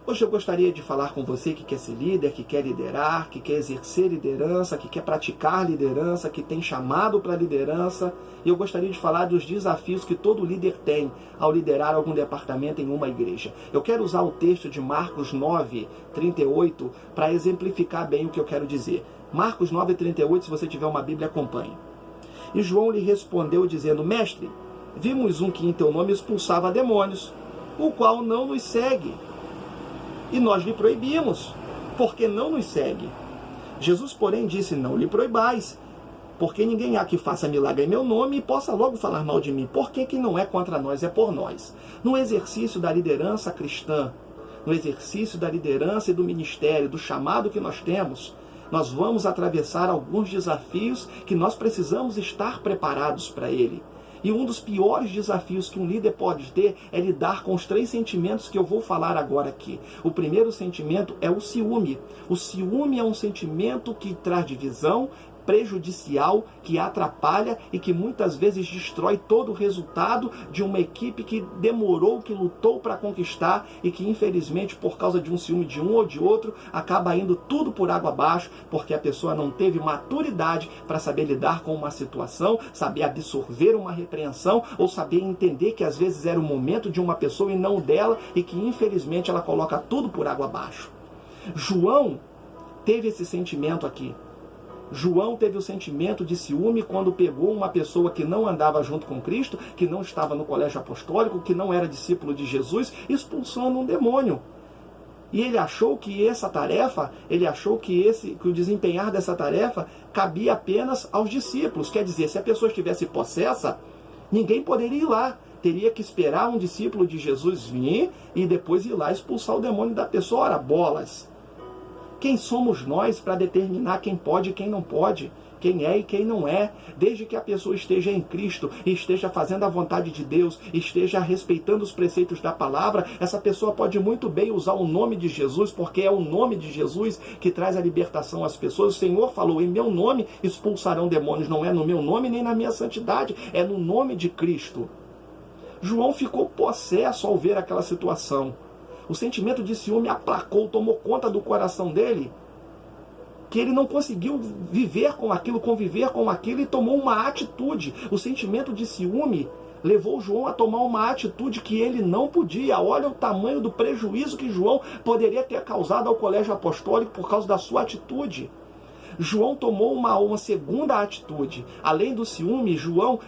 Hoje eu gostaria de falar com você que quer ser líder, que quer liderar, que quer exercer liderança, que quer praticar liderança, que tem chamado para liderança. E eu gostaria de falar dos desafios que todo líder tem ao liderar algum departamento em uma igreja. Eu quero usar o texto de Marcos 9, 38 para exemplificar bem o que eu quero dizer. Marcos 9, 38, se você tiver uma Bíblia, acompanhe. E João lhe respondeu dizendo: Mestre, vimos um que em teu nome expulsava demônios, o qual não nos segue. E nós lhe proibimos, porque não nos segue. Jesus, porém, disse: não lhe proibais, porque ninguém há que faça milagre em meu nome e possa logo falar mal de mim. Porque que não é contra nós, é por nós. No exercício da liderança cristã, no exercício da liderança e do ministério, do chamado que nós temos, nós vamos atravessar alguns desafios que nós precisamos estar preparados para ele. E um dos piores desafios que um líder pode ter é lidar com os 3 sentimentos que eu vou falar agora aqui. O primeiro sentimento é o ciúme. O ciúme é um sentimento que traz divisão, prejudicial, que atrapalha e que muitas vezes destrói todo o resultado de uma equipe que demorou, que lutou para conquistar e que infelizmente por causa de um ciúme de um ou de outro acaba indo tudo por água abaixo, porque a pessoa não teve maturidade para saber lidar com uma situação, saber absorver uma repreensão ou saber entender que às vezes era o momento de uma pessoa e não dela e que infelizmente ela coloca tudo por água abaixo. João teve esse sentimento aqui. João teve o sentimento de ciúme quando pegou uma pessoa que não andava junto com Cristo, que não estava no colégio apostólico, que não era discípulo de Jesus, expulsando um demônio. E ele achou que essa tarefa, que o desempenhar dessa tarefa cabia apenas aos discípulos. Quer dizer, se a pessoa estivesse possessa, ninguém poderia ir lá. Teria que esperar um discípulo de Jesus vir e depois ir lá expulsar o demônio da pessoa. Ora, bolas! Quem somos nós para determinar quem pode e quem não pode? Quem é e quem não é? Desde que a pessoa esteja em Cristo, esteja fazendo a vontade de Deus, esteja respeitando os preceitos da palavra, essa pessoa pode muito bem usar o nome de Jesus, porque é o nome de Jesus que traz a libertação às pessoas. O Senhor falou: em meu nome expulsarão demônios. Não é no meu nome nem na minha santidade, é no nome de Cristo. João ficou possesso ao ver aquela situação. O sentimento de ciúme aplacou, tomou conta do coração dele, que ele não conseguiu viver com aquilo, conviver com aquilo e tomou uma atitude. O sentimento de ciúme levou João a tomar uma atitude que ele não podia. Olha o tamanho do prejuízo que João poderia ter causado ao colégio apostólico por causa da sua atitude. João tomou uma segunda atitude. Além do ciúme, João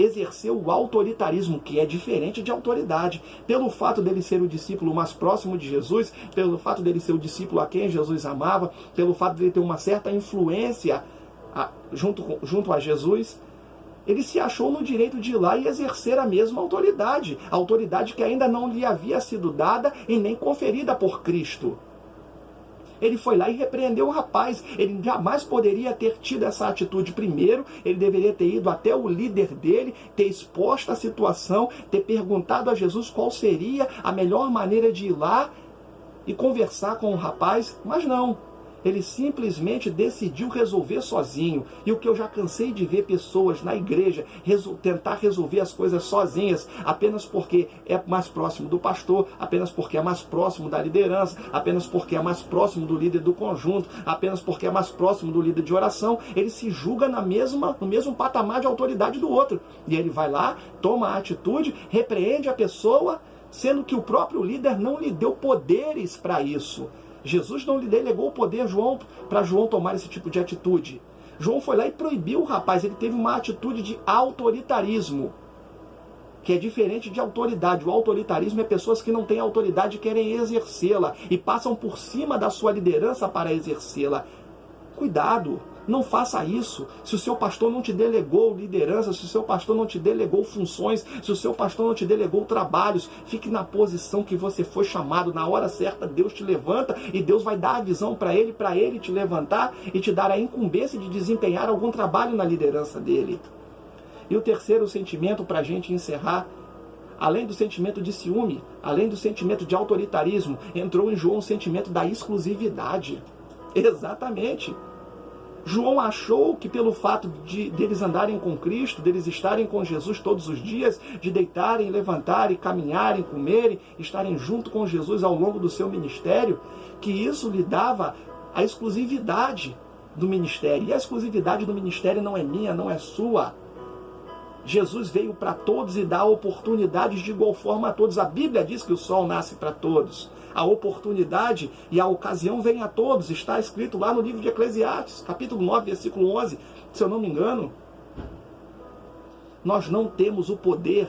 exerceu o autoritarismo, que é diferente de autoridade. Pelo fato dele ser o discípulo mais próximo de Jesus, pelo fato dele ser o discípulo a quem Jesus amava, pelo fato dele ter uma certa influência junto a Jesus, ele se achou no direito de ir lá e exercer a mesma autoridade. A autoridade que ainda não lhe havia sido dada e nem conferida por Cristo. Ele foi lá e repreendeu o rapaz. Ele jamais poderia ter tido essa atitude. Primeiro, ele deveria ter ido até o líder dele, ter exposto a situação, ter perguntado a Jesus qual seria a melhor maneira de ir lá e conversar com o rapaz, mas não. Ele simplesmente decidiu resolver sozinho. E o que eu já cansei de ver pessoas na igreja tentar resolver as coisas sozinhas, apenas porque é mais próximo do pastor, apenas porque é mais próximo da liderança, apenas porque é mais próximo do líder do conjunto, apenas porque é mais próximo do líder de oração. Ele se julga no mesmo patamar de autoridade do outro. E ele vai lá, toma a atitude, repreende a pessoa, sendo que o próprio líder não lhe deu poderes para isso. Jesus não lhe delegou o poder para João tomar esse tipo de atitude. João foi lá e proibiu o rapaz. Ele teve uma atitude de autoritarismo, que é diferente de autoridade. O autoritarismo é pessoas que não têm autoridade e querem exercê-la e passam por cima da sua liderança para exercê-la. Cuidado, não faça isso. Se o seu pastor não te delegou liderança, se o seu pastor não te delegou funções, se o seu pastor não te delegou trabalhos, fique na posição que você foi chamado. Na hora certa, Deus te levanta e Deus vai dar a visão para ele te levantar e te dar a incumbência de desempenhar algum trabalho na liderança dele. E o terceiro sentimento, para a gente encerrar, além do sentimento de ciúme, além do sentimento de autoritarismo, entrou em João o sentimento da exclusividade. Exatamente. João achou que pelo fato deles andarem com Cristo, deles estarem com Jesus todos os dias, de deitarem, levantarem, caminharem, comerem, estarem junto com Jesus ao longo do seu ministério, que isso lhe dava a exclusividade do ministério. E a exclusividade do ministério não é minha, não é sua. Jesus veio para todos e dá oportunidades de igual forma a todos. A Bíblia diz que o sol nasce para todos. A oportunidade e a ocasião vem a todos. Está escrito lá no livro de Eclesiastes, capítulo 9, versículo 11, se eu não me engano. Nós não temos o poder.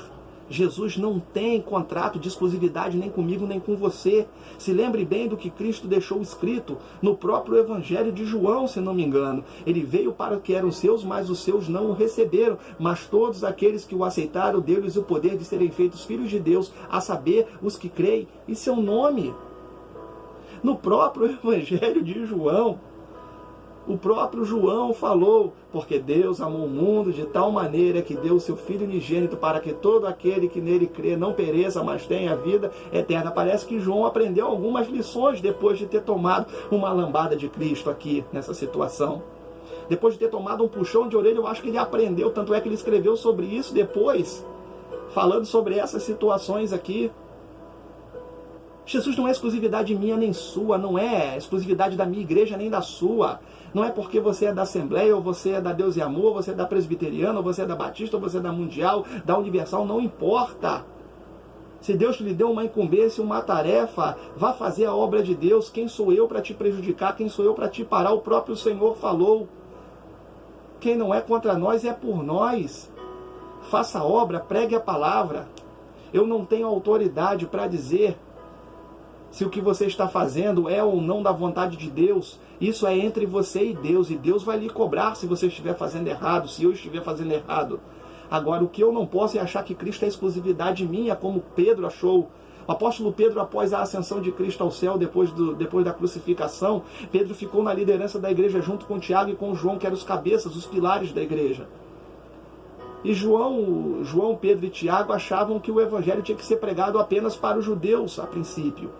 Jesus não tem contrato de exclusividade nem comigo, nem com você. Se lembre bem do que Cristo deixou escrito no próprio Evangelho de João, se não me engano. Ele veio para o que eram seus, mas os seus não o receberam. Mas todos aqueles que o aceitaram, deu-lhes o poder de serem feitos filhos de Deus, a saber, os que creem em seu nome. No próprio Evangelho de João, o próprio João falou, porque Deus amou o mundo de tal maneira que deu o seu Filho unigênito para que todo aquele que nele crê não pereça, mas tenha vida eterna. Parece que João aprendeu algumas lições depois de ter tomado uma lambada de Cristo aqui, nessa situação. Depois de ter tomado um puxão de orelha, eu acho que ele aprendeu, tanto é que ele escreveu sobre isso depois, falando sobre essas situações aqui. Jesus não é exclusividade minha nem sua, não é exclusividade da minha igreja nem da sua. Não é porque você é da Assembleia, ou você é da Deus e Amor, ou você é da Presbiteriana, ou você é da Batista, ou você é da Mundial, da Universal, não importa. Se Deus lhe deu uma incumbência, uma tarefa, vá fazer a obra de Deus. Quem sou eu para te prejudicar? Quem sou eu para te parar? O próprio Senhor falou. Quem não é contra nós é por nós. Faça a obra, pregue a palavra. Eu não tenho autoridade para dizer se o que você está fazendo é ou não da vontade de Deus. Isso é entre você e Deus vai lhe cobrar se você estiver fazendo errado, se eu estiver fazendo errado. Agora, o que eu não posso é achar que Cristo é exclusividade minha, como Pedro achou. O apóstolo Pedro, após a ascensão de Cristo ao céu, depois da crucificação, Pedro ficou na liderança da igreja junto com Tiago e com João, que eram os cabeças, os pilares da igreja. E João, Pedro e Tiago achavam que o evangelho tinha que ser pregado apenas para os judeus, a princípio.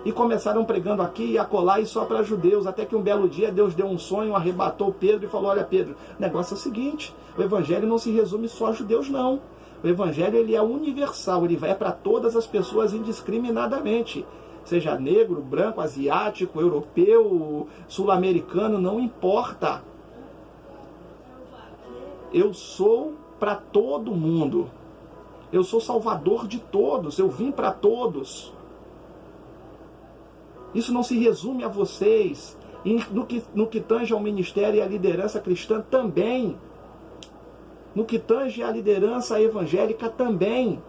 E começaram pregando aqui e acolá e só para judeus, até que um belo dia Deus deu um sonho, arrebatou Pedro e falou: olha Pedro, o negócio é o seguinte, o evangelho não se resume só a judeus não. O evangelho ele é universal, ele vai para todas as pessoas indiscriminadamente. Seja negro, branco, asiático, europeu, sul-americano, não importa. Eu sou para todo mundo. Eu sou salvador de todos, eu vim para todos. Isso não se resume a vocês. E no que tange ao ministério e à liderança cristã também. No que tange à liderança evangélica também.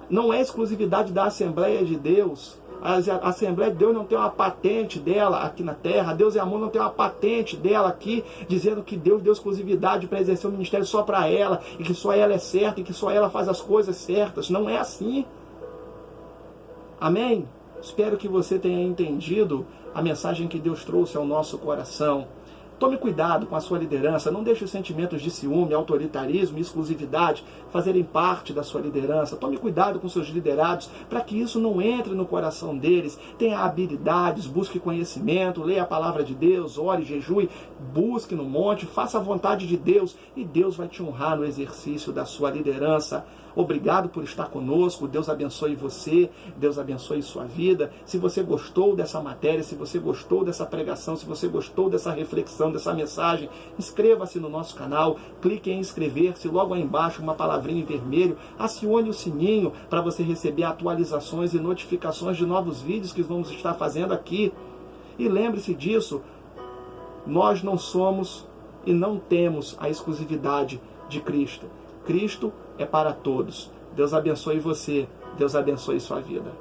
Não é exclusividade da Assembleia de Deus. A Assembleia de Deus não tem uma patente dela aqui na terra. Deus e Amor não tem uma patente dela aqui, dizendo que Deus deu exclusividade para exercer o ministério só para ela, e que só ela é certa, e que só ela faz as coisas certas. Não é assim. Amém? Espero que você tenha entendido a mensagem que Deus trouxe ao nosso coração. Tome cuidado com a sua liderança, não deixe os sentimentos de ciúme, autoritarismo e exclusividade fazerem parte da sua liderança. Tome cuidado com seus liderados, para que isso não entre no coração deles. Tenha habilidades, busque conhecimento, leia a palavra de Deus, ore, jejue, busque no monte, faça a vontade de Deus, e Deus vai te honrar no exercício da sua liderança. Obrigado por estar conosco, Deus abençoe você, Deus abençoe sua vida. Se você gostou dessa matéria, se você gostou dessa pregação, se você gostou dessa reflexão, dessa mensagem, inscreva-se no nosso canal, clique em inscrever-se, logo aí embaixo uma palavrinha em vermelho, acione o sininho para você receber atualizações e notificações de novos vídeos que vamos estar fazendo aqui. E lembre-se disso, nós não somos e não temos a exclusividade de Cristo. Cristo é para todos. Deus abençoe você. Deus abençoe sua vida.